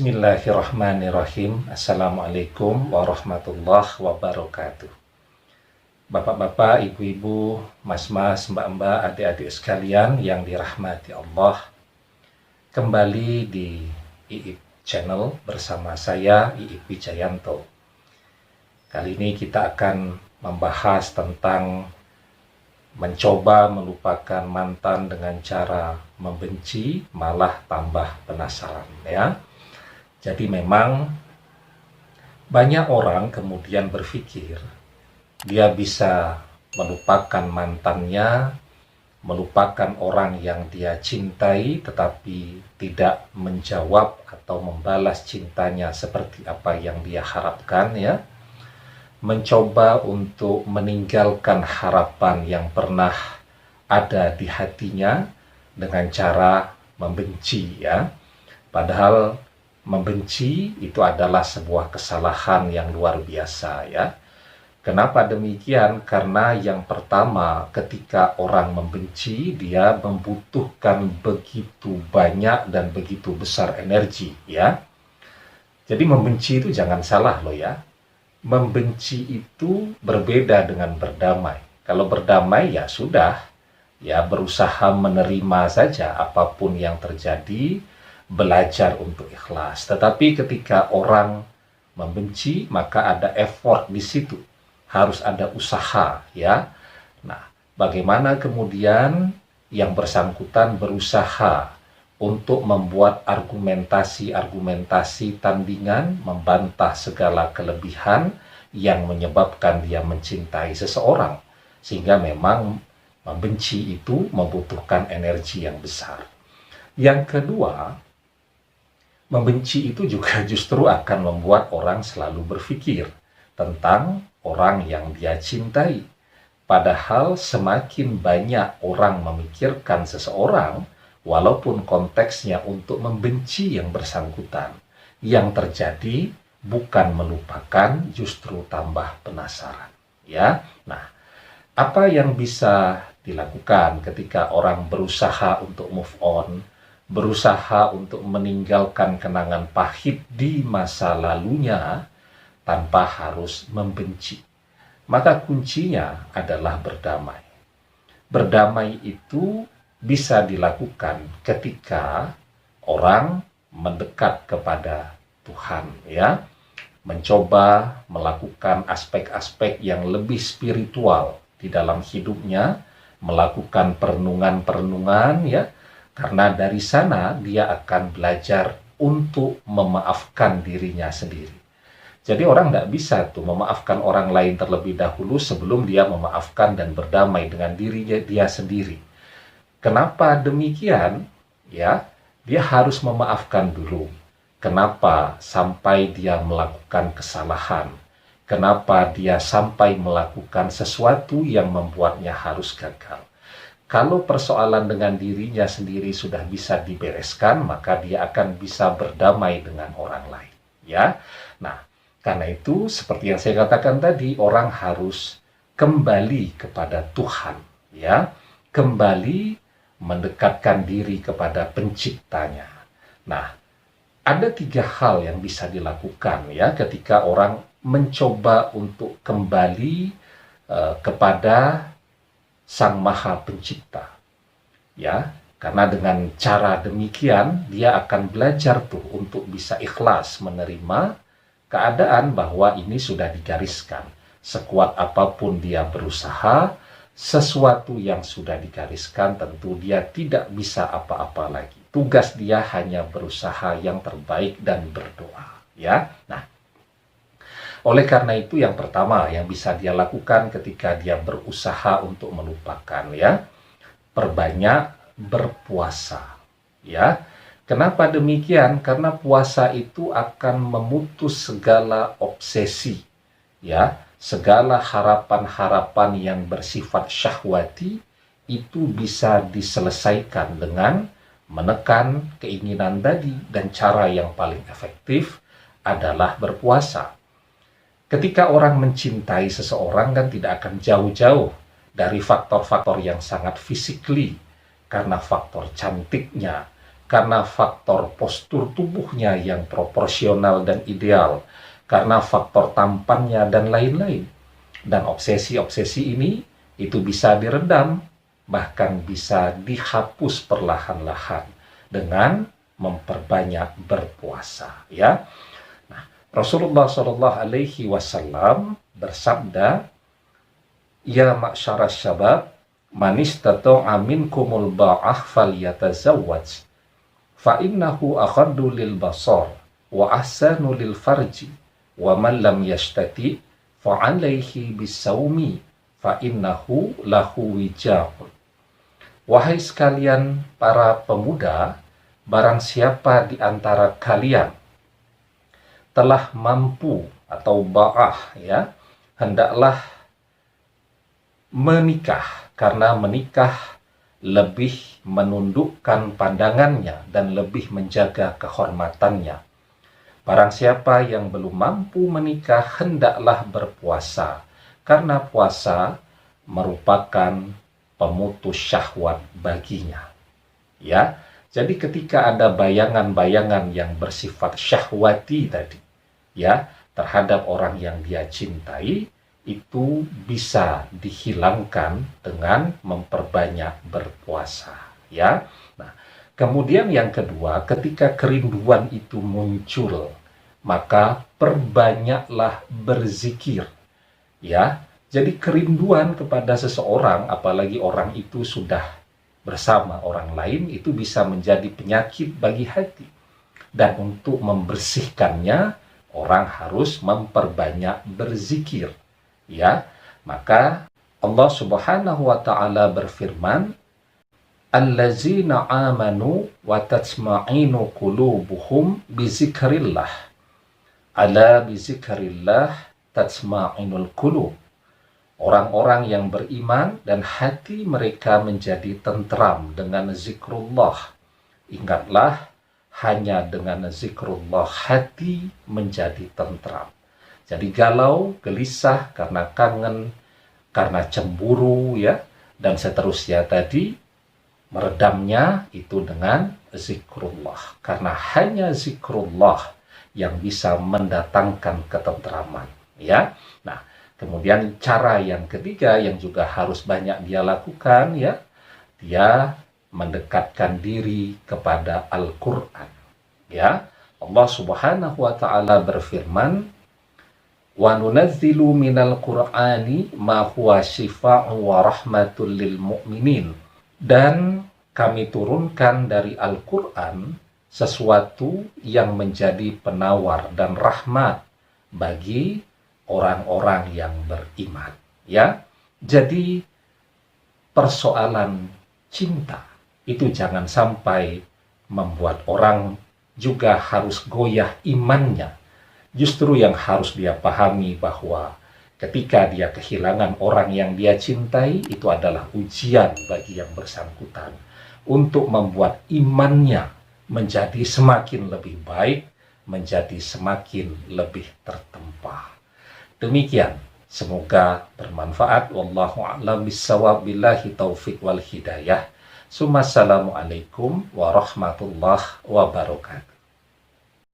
Bismillahirrahmanirrahim. Assalamualaikum warahmatullahi wabarakatuh. Bapak-bapak, ibu-ibu, mas-mas, mbak-mbak, adik-adik sekalian yang dirahmati Allah. Kembali di IIP Channel bersama saya, IIP Wijayanto. Kali ini kita akan membahas tentang mencoba melupakan mantan dengan cara membenci, malah tambah penasaran, ya. Jadi memang banyak orang kemudian berpikir dia bisa melupakan mantannya, melupakan orang yang dia cintai, tetapi tidak menjawab atau membalas cintanya seperti apa yang dia harapkan, ya. Mencoba untuk meninggalkan harapan yang pernah ada di hatinya dengan cara membenci, ya. Padahal membenci itu adalah sebuah kesalahan yang luar biasa, ya. Kenapa demikian? Karena yang pertama, ketika orang membenci, dia membutuhkan begitu banyak dan begitu besar energi, ya. Jadi membenci itu jangan salah loh, ya. Membenci itu berbeda dengan berdamai. Kalau berdamai ya sudah, ya berusaha menerima saja apapun yang terjadi, belajar untuk ikhlas. Tetapi ketika orang membenci, maka ada effort di situ. Harus ada usaha, ya. Nah, bagaimana kemudian yang bersangkutan berusaha untuk membuat argumentasi-argumentasi tandingan, membantah segala kelebihan yang menyebabkan dia mencintai seseorang. Sehingga memang membenci itu membutuhkan energi yang besar. Yang kedua, membenci itu juga justru akan membuat orang selalu berpikir tentang orang yang dia cintai. Padahal semakin banyak orang memikirkan seseorang, walaupun konteksnya untuk membenci yang bersangkutan, yang terjadi bukan melupakan, justru tambah penasaran. Ya, nah, apa yang bisa dilakukan ketika orang berusaha untuk move on, berusaha untuk meninggalkan kenangan pahit di masa lalunya tanpa harus membenci? Maka kuncinya adalah berdamai. Berdamai itu bisa dilakukan ketika orang mendekat kepada Tuhan, ya. Mencoba melakukan aspek-aspek yang lebih spiritual di dalam hidupnya, melakukan perenungan-perenungan, ya. Karena dari sana dia akan belajar untuk memaafkan dirinya sendiri. Jadi orang tidak bisa tuh memaafkan orang lain terlebih dahulu sebelum dia memaafkan dan berdamai dengan dirinya dia sendiri. Kenapa demikian? Ya, dia harus memaafkan dulu. Kenapa sampai dia melakukan kesalahan? Kenapa dia sampai melakukan sesuatu yang membuatnya harus gagal? Kalau persoalan dengan dirinya sendiri sudah bisa dibereskan, maka dia akan bisa berdamai dengan orang lain, ya. Nah, karena itu seperti yang saya katakan tadi, orang harus kembali kepada Tuhan, ya. Kembali mendekatkan diri kepada penciptanya. Nah, ada 3 hal yang bisa dilakukan, ya, ketika orang mencoba untuk kembali kepada Sang Maha Pencipta, ya. Karena dengan cara demikian dia akan belajar tuh untuk bisa ikhlas menerima keadaan bahwa ini sudah digariskan. Sekuat apapun dia berusaha, sesuatu yang sudah digariskan tentu dia tidak bisa apa-apa lagi. Tugas dia hanya berusaha yang terbaik dan berdoa, ya. Nah, oleh karena itu yang pertama yang bisa dia lakukan ketika dia berusaha untuk melupakan, ya, perbanyak berpuasa, ya. Kenapa demikian? Karena puasa itu akan memutus segala obsesi, ya. Segala harapan-harapan yang bersifat syahwati itu bisa diselesaikan dengan menekan keinginan tadi, dan cara yang paling efektif adalah berpuasa. Ketika orang mencintai seseorang kan tidak akan jauh-jauh dari faktor-faktor yang sangat physically, karena faktor cantiknya, karena faktor postur tubuhnya yang proporsional dan ideal, karena faktor tampannya dan lain-lain. Dan obsesi-obsesi ini itu bisa diredam, bahkan bisa dihapus perlahan-lahan dengan memperbanyak berpuasa, ya. Nah, Rasulullah Shallallahu Alaihi Wasallam bersabda, "Ya ma'syarasy syabab, man istata'a minkumul ba'ah falyatazawwaj, fa innahu aghaddu lil basar wa ahsanu lil farji, wa man lam yastati fa 'alaihi bisawmi fa innahu lahu wijahun." Wahai sekalian para pemuda, barang siapa di antara kalian telah mampu atau ba'ah, ya, hendaklah menikah, karena menikah lebih menundukkan pandangannya dan lebih menjaga kehormatannya. Barang siapa yang belum mampu menikah, hendaklah berpuasa, karena puasa merupakan pemutus syahwat baginya. Ya, jadi ketika ada bayangan-bayangan yang bersifat syahwati tadi, ya, terhadap orang yang dia cintai, itu bisa dihilangkan dengan memperbanyak berpuasa, ya. Nah, kemudian yang kedua, ketika kerinduan itu muncul, maka perbanyaklah berzikir, ya. Jadi kerinduan kepada seseorang, apalagi orang itu sudah bersama orang lain, itu bisa menjadi penyakit bagi hati. Dan untuk membersihkannya, orang harus memperbanyak berzikir, ya. Maka Allah Subhanahu wa taala berfirman, "Allazina amanu wa tatma'inu qulubuhum bizikrillah. Ala bizikrillah tatma'inul qulub." Orang-orang yang beriman dan hati mereka menjadi tentram dengan zikrullah. Ingatlah, hanya dengan zikrullah hati menjadi tentram. Jadi galau, gelisah karena kangen, karena cemburu, ya, dan seterusnya tadi, meredamnya itu dengan zikrullah. Karena hanya zikrullah yang bisa mendatangkan ketentraman, ya. Nah, kemudian cara yang ketiga yang juga harus banyak dia lakukan, ya, dia mendekatkan diri kepada Al-Quran, ya. Allah Subhanahu wa taala berfirman, "Wa nunazzilu minal Qur'ani ma huwa syifaa'un wa rahmatul lil mu'minin." Dan kami turunkan dari Al-Quran sesuatu yang menjadi penawar dan rahmat bagi orang-orang yang beriman, ya. Jadi persoalan cinta itu jangan sampai membuat orang juga harus goyah imannya. Justru yang harus dia pahami bahwa ketika dia kehilangan orang yang dia cintai, itu adalah ujian bagi yang bersangkutan untuk membuat imannya menjadi semakin lebih baik, menjadi semakin lebih tertempa. Demikian, semoga bermanfaat. Wallahu a'lam bishawab, billahi taufiq wal hidayah. Assalamualaikum warahmatullahi wabarakatuh.